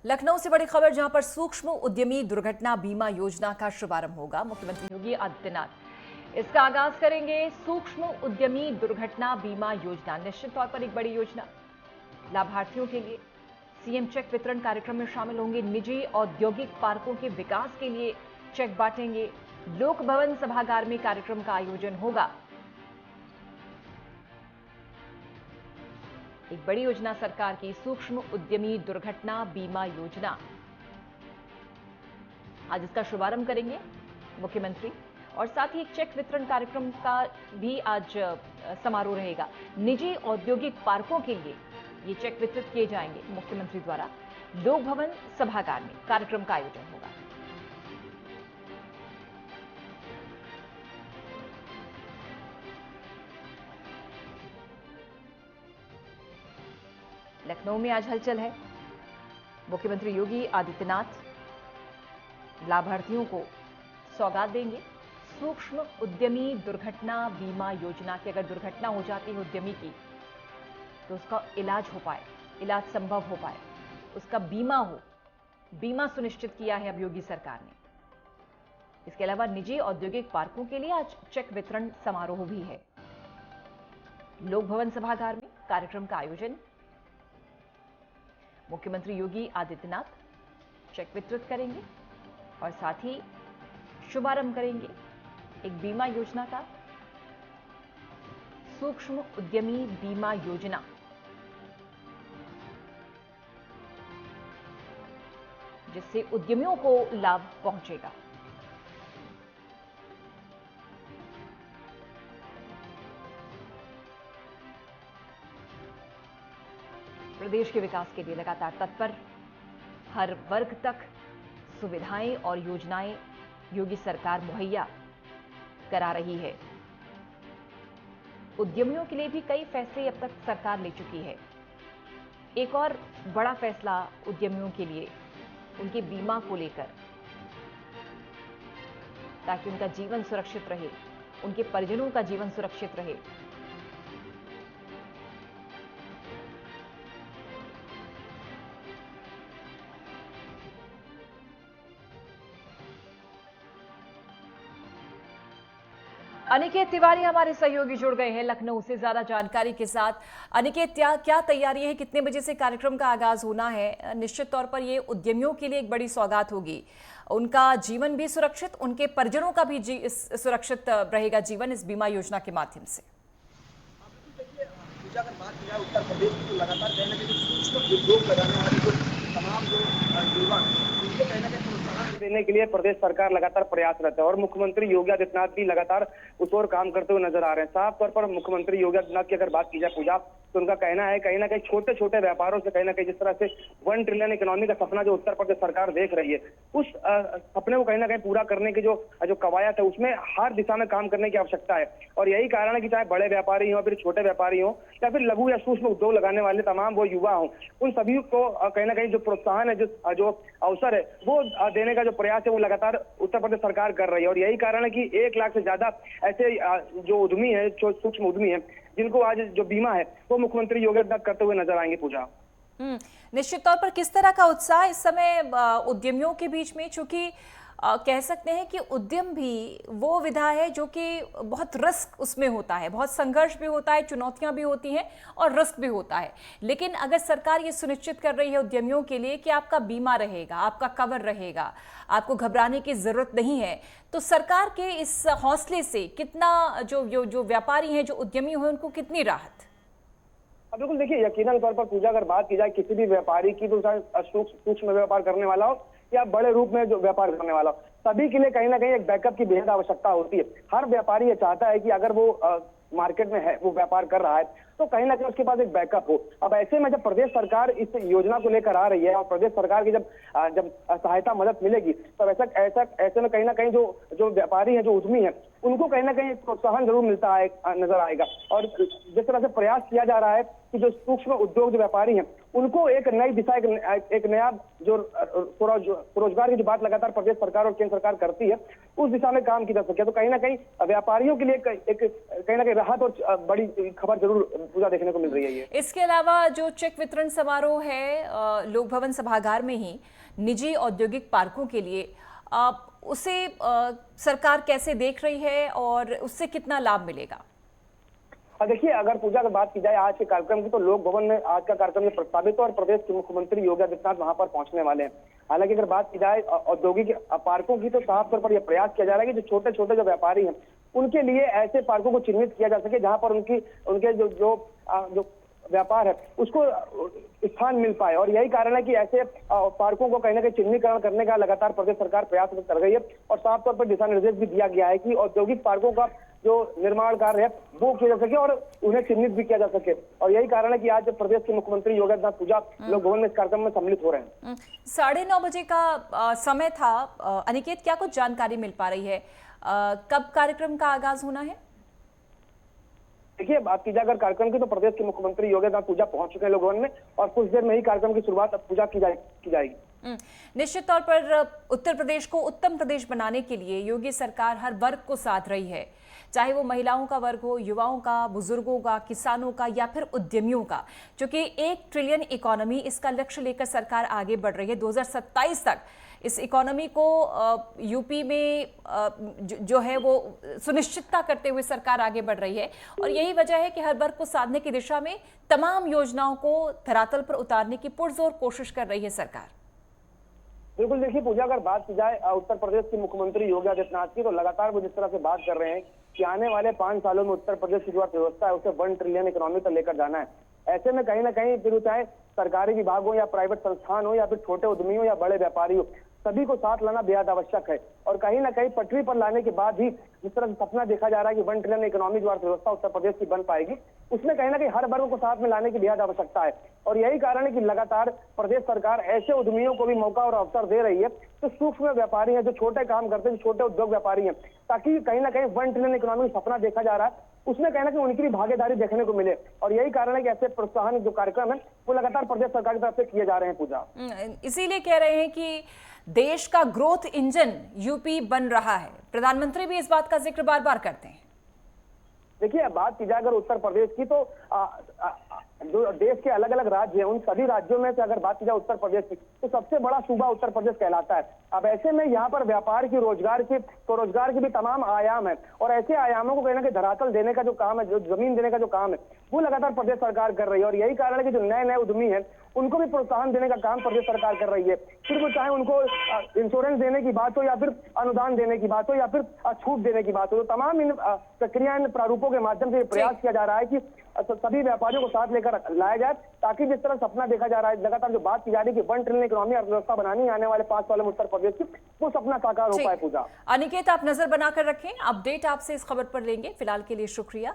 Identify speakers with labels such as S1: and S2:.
S1: लखनऊ से बड़ी खबर, जहां पर सूक्ष्म उद्यमी दुर्घटना बीमा योजना का शुभारंभ होगा। मुख्यमंत्री योगी आदित्यनाथ इसका आगाज करेंगे। सूक्ष्म उद्यमी दुर्घटना बीमा योजना निश्चित तौर पर एक बड़ी योजना। लाभार्थियों के लिए सीएम चेक वितरण कार्यक्रम में शामिल होंगे। निजी औद्योगिक पार्कों के विकास के लिए चेक बांटेंगे। लोक भवन सभागार में कार्यक्रम का आयोजन होगा। एक बड़ी योजना सरकार की सूक्ष्म उद्यमी दुर्घटना बीमा योजना। आज इसका शुभारंभ करेंगे मुख्यमंत्री, और साथ ही एक चेक वितरण कार्यक्रम का भी आज समारोह रहेगा। निजी औद्योगिक पार्कों के लिए ये चेक वितरित किए जाएंगे मुख्यमंत्री द्वारा। लोक भवन सभागार में कार्यक्रम का आयोजन होगा। लखनऊ में आज हलचल है। मुख्यमंत्री योगी आदित्यनाथ लाभार्थियों को सौगात देंगे। सूक्ष्म उद्यमी दुर्घटना बीमा योजना की अगर दुर्घटना हो जाती है उद्यमी की, तो उसका इलाज हो पाए, इलाज संभव हो पाए, उसका बीमा हो, बीमा सुनिश्चित किया है अब योगी सरकार ने। इसके अलावा निजी औद्योगिक पार्कों के लिए आज चेक वितरण समारोह भी है। लोक भवन सभागार में कार्यक्रम का आयोजन। मुख्यमंत्री योगी आदित्यनाथ चेक वितरित करेंगे और साथ ही शुभारंभ करेंगे एक बीमा योजना का, सूक्ष्म उद्यमी बीमा योजना। जिससे उद्यमियों को लाभ पहुंचेगा। प्रदेश के विकास के लिए लगातार तत्पर, हर वर्ग तक सुविधाएं और योजनाएं योगी सरकार मुहैया करा रही है। उद्यमियों के लिए भी कई फैसले अब तक सरकार ले चुकी है। एक और बड़ा फैसला उद्यमियों के लिए उनके बीमा को लेकर, ताकि उनका जीवन सुरक्षित रहे, उनके परिजनों का जीवन सुरक्षित रहे। अनिकेत तिवारी हमारे सहयोगी जुड़ गए हैं लखनऊ से ज्यादा जानकारी के साथ। अनिकेत, क्या तैयारी है, कितने बजे से कार्यक्रम का आगाज होना है? निश्चित तौर पर ये उद्यमियों के लिए एक बड़ी सौगात होगी। उनका जीवन भी सुरक्षित, उनके परिजनों का भी सुरक्षित रहेगा जीवन इस बीमा योजना के माध्यम से।
S2: अगर बात की जाए उत्तर प्रदेश की, तो लगातार कहीं ना कहीं सूक्ष्म उद्योग लगाने वाले जो तमाम जो युवा उनको कहीं ना कहीं प्रोत्साहन देने के लिए प्रदेश सरकार लगातार प्रयासरत है। और मुख्यमंत्री योगी आदित्यनाथ भी लगातार उस ओर काम करते हुए नजर आ रहे हैं। साफ तौर पर मुख्यमंत्री योगी आदित्यनाथ की अगर बात की जाए पूजा, तो उनका कहना है कहीं ना कहीं छोटे छोटे व्यापारों से कहीं ना कहीं जिस तरह से 1 ट्रिलियन इकोनॉमी का सपना जो उत्तर प्रदेश सरकार देख रही है, उस सपने को कहीं ना कहीं पूरा करने की जो कवायद है, उसमें हर दिशा में काम करने की आवश्यकता है। और यही कारण है कि चाहे बड़े व्यापारी हो, फिर छोटे व्यापारी हो, या फिर लघु या सूक्ष्म उद्योग लगाने वाले तमाम वो युवा हों, उन सभी को कहीं ना कहीं जो प्रोत्साहन है, जो अवसर है, वो देने का जो प्रयास है वो लगातार उत्तर प्रदेश सरकार कर रही है। और यही कारण है कि 1 लाख से ज्यादा ऐसे जो उद्यमी है, जो सूक्ष्म उद्यमी है, जिनको आज जो बीमा है वो मुख्यमंत्री योगी आदित्यनाथ करते हुए नजर आएंगे। पूजा,
S1: निश्चित तौर पर किस तरह का उत्साह इस समय उद्यमियों के बीच में, चूंकि कह सकते हैं कि उद्यम भी वो विधा है जो कि बहुत रिस्क उसमें होता है, बहुत संघर्ष भी होता है, चुनौतियां भी होती हैं और रिस्क भी होता है। लेकिन अगर सरकार ये सुनिश्चित कर रही है उद्यमियों के लिए कि आपका बीमा रहेगा, आपका कवर रहेगा, आपको घबराने की जरूरत नहीं है, तो सरकार के इस हौसले से कितना जो व्यापारी हैं, जो उद्यमी हैं, उनको कितनी राहत?
S2: बिल्कुल, देखिए यकीनन तौर पर पूजा, अगर बात की जाए किसी भी व्यापारी की, तो सूक्ष्म व्यापार करने वाला हो या बड़े रूप में जो व्यापार करने वाला हो, सभी के लिए कहीं ना कहीं एक बैकअप की बेहद आवश्यकता होती है। हर व्यापारी ये चाहता है कि अगर वो मार्केट में है, वो व्यापार कर रहा है, तो कहीं ना कहीं उसके पास एक बैकअप हो। अब ऐसे में जब प्रदेश सरकार इस योजना को लेकर आ रही है और प्रदेश सरकार की जब सहायता मदद मिलेगी, तो ऐसे में कहीं ना कहीं जो व्यापारी है, जो उद्यमी है, उनको कहीं ना कहीं प्रोत्साहन जरूर नजर आएगा। और जिस तरह से प्रयास किया जा रहा है कि जो सूक्ष्म उद्योग जो व्यापारी हैं, उनको एक नई दिशा, एक नया जो रोजगार की जो बात लगातार प्रदेश सरकार और केंद्र सरकार करती है, उस दिशा में काम किया जा सके। तो कहीं ना कहीं व्यापारियों के लिए कहीं ना कहीं राहत और बड़ी खबर जरूर पूजा देखने को मिल रही है। ये
S1: इसके अलावा जो चेक वितरण समारोह है लोक भवन सभागार में ही निजी औद्योगिक पार्कों के लिए, उसे सरकार कैसे देख रही है और उससे कितना लाभ मिलेगा?
S2: देखिए, अगर पूजा की बात की जाए आज के कार्यक्रम की, तो लोक भवन में आज का कार्यक्रम ये प्रस्तावित है और प्रदेश के मुख्यमंत्री योगी आदित्यनाथ वहां पर पहुंचने वाले हैं। हालांकि अगर बात की जाए औद्योगिक पार्कों की, तो साफ तौर पर यह प्रयास किया जा रहा है कि जो छोटे छोटे जो व्यापारी हैं उनके लिए ऐसे पार्कों को चिन्हित किया जा सके जहां पर उनके जो व्यापार है उसको स्थान मिल पाए। और यही कारण है कि ऐसे पार्कों को कहीं ना कहीं चिन्हीकरण करने का लगातार प्रदेश सरकार प्रयास कर रही है और साफ तौर पर दिशा निर्देश भी दिया गया है कि औद्योगिक पार्कों का जो निर्माण कार्य है वो किया जा सके और उन्हें चिन्हित भी किया जा सके। और यही कारण है कि आज प्रदेश के मुख्यमंत्री योगी आदित्यनाथ पूजा लोक भवन में इस कार्यक्रम में सम्मिलित हो रहे हैं।
S1: 9:30 बजे का समय था। अनिकेत, क्या कुछ जानकारी मिल पा रही है? कब कार्यक्रम का आगाज होना है?
S2: देखिए, बात की जाए अगर कार्यक्रम की, तो प्रदेश के मुख्यमंत्री योगी आदित्यनाथ पूजा पहुंच चुके हैं लोक भवन में और कुछ देर में ही कार्यक्रम की शुरुआत पूजा की जाएगी।
S1: निश्चित तौर पर उत्तर प्रदेश को उत्तम प्रदेश बनाने के लिए योगी सरकार हर वर्ग को साथ रही है, चाहे वो महिलाओं का वर्ग हो, युवाओं का, बुजुर्गों का, किसानों का या फिर उद्यमियों का। क्योंकि 1 ट्रिलियन इकोनॉमी, इसका लक्ष्य लेकर सरकार आगे बढ़ रही है। 2027 तक इस इकोनॉमी को यूपी में जो है वो सुनिश्चितता करते हुए सरकार आगे बढ़ रही है और यही वजह है कि हर वर्ग को साधने की दिशा में तमाम योजनाओं को धरातल पर उतारने की पुरजोर कोशिश कर रही है सरकार।
S2: बिल्कुल, देखिए पूजा, अगर बात की जाए उत्तर प्रदेश के मुख्यमंत्री योगी आदित्यनाथ की, तो लगातार वो जिस तरह से बात कर रहे हैं कि आने वाले 5 सालों में उत्तर प्रदेश की जो अर्थव्यवस्था है उसे 1 ट्रिलियन इकोनॉमी तक लेकर जाना है। ऐसे में कहीं ना कहीं फिर चाहे सरकारी विभाग हो या प्राइवेट संस्थान हो या फिर छोटे उद्यमी हो या बड़े व्यापारी हो, सभी को साथ लाना बेहद आवश्यक है। और कहीं ना कहीं पटरी पर लाने के बाद ही जिस तरह से सपना देखा जा रहा है कि 1 ट्रिलियन इकोनॉमी जो अर्थव्यवस्था उत्तर प्रदेश की बन पाएगी, उसमें कहीं ना कहीं हर वर्ग को साथ में लाने की बेहद आवश्यकता है। और यही कारण है कि लगातार प्रदेश सरकार ऐसे उद्यमियों को भी मौका और अवसर दे रही है जो सूक्ष्म व्यापारी हैं, जो छोटे काम करते हैं, जो छोटे उद्योग व्यापारी हैं, ताकि कहीं ना कहीं 1 ट्रिलियन इकोनॉमी का सपना देखा जा रहा है उसमें कहीं ना कहीं उनकी भी भागीदारी देखने को मिले। और यही कारण है कि ऐसे प्रोत्साहन जो कार्यक्रम है वो लगातार प्रदेश सरकार की तरफ से किए जा रहे हैं। पूजा,
S1: इसीलिए कह रहे हैं कि देश का ग्रोथ इंजन यूपी बन रहा है। प्रधानमंत्री भी इस बात का जिक्र बार बार करते हैं।
S2: देखिए, बात की जाए अगर उत्तर प्रदेश की, तो जो देश के अलग अलग राज्य हैं उन सभी राज्यों में से अगर बात की जाए उत्तर प्रदेश की, तो सबसे बड़ा सूबा उत्तर प्रदेश कहलाता है। अब ऐसे में यहाँ पर व्यापार की, रोजगार की भी तमाम आयाम है और ऐसे आयामों को कहीं ना कहीं धरातल देने का जो काम है, जो जमीन देने का जो काम है, वो लगातार प्रदेश सरकार कर रही है। और यही कारण है कि जो नए नए उद्यमी हैं उनको भी प्रोत्साहन देने का काम प्रदेश सरकार कर रही है। फिर वो चाहे उनको इंश्योरेंस देने की बात हो या फिर अनुदान देने की बात हो या फिर छूट देने की बात हो, तो तमाम इन प्रक्रिया, इन प्रारूपों के माध्यम से प्रयास किया जा रहा है कि सभी व्यापारियों को साथ लेकर लाया जाए, ताकि जिस तरह सपना देखा जा रहा है, लगातार जो बात की जा रही है कि 1 ट्रिलियन इकोनॉमी अर्थव्यवस्था बनानी आने वाले 5 सालों में उत्तर प्रदेश की, वो सपना साकार हो पाए। पूजा,
S1: अनिकेत, आप नजर बनाकर रखें, अपडेट आपसे इस खबर पर लेंगे। फिलहाल के लिए शुक्रिया।